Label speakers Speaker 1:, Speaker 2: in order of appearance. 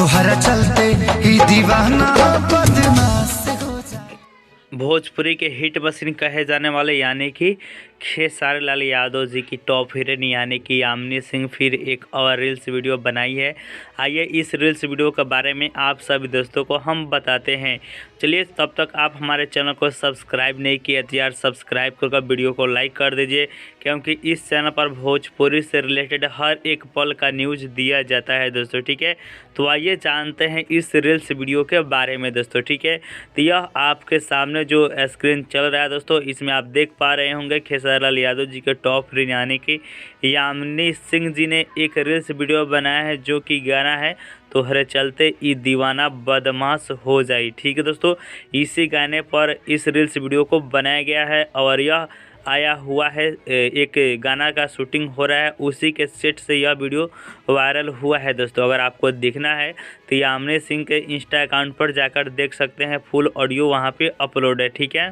Speaker 1: तोहरा चलते ही दीवाना बदमाश हो जाए।
Speaker 2: भोजपुरी के हिट मशीन कहे जाने वाले यानी कि खेसारी लाल यादव जी की टॉप हीरोइन यानी कि यामिनी सिंह फिर एक और रील्स वीडियो बनाई है। आइए इस रील्स वीडियो के बारे में आप सभी दोस्तों को हम बताते हैं। चलिए तब तक आप हमारे चैनल को सब्सक्राइब नहीं किए तो यार सब्सक्राइब करके वीडियो को लाइक कर दीजिए, क्योंकि इस चैनल पर भोजपुरी से रिलेटेड हर एक पल का न्यूज़ दिया जाता है दोस्तों। ठीक है, तो आइए जानते हैं इस रील्स वीडियो के बारे में दोस्तों। ठीक है, तो यह आपके सामने जो स्क्रीन चल रहा है दोस्तों, इसमें आप देख पा रहे होंगे खेसारी लाल यादव जी के टॉप हीरोइन यानी कि यामिनी सिंह जी ने एक रील्स वीडियो बनाया है जो कि गाना है तोहरे चलते ई दीवाना बदमाश हो जाई। ठीक है दोस्तों, इसी गाने पर इस रील्स वीडियो को बनाया गया है और यह आया हुआ है, एक गाना का शूटिंग हो रहा है, उसी के सेट से यह वीडियो वायरल हुआ है दोस्तों। अगर आपको देखना है तो यामिनी सिंह के इंस्टा अकाउंट पर जाकर देख सकते हैं, फुल ऑडियो वहां पे अपलोड है। ठीक है।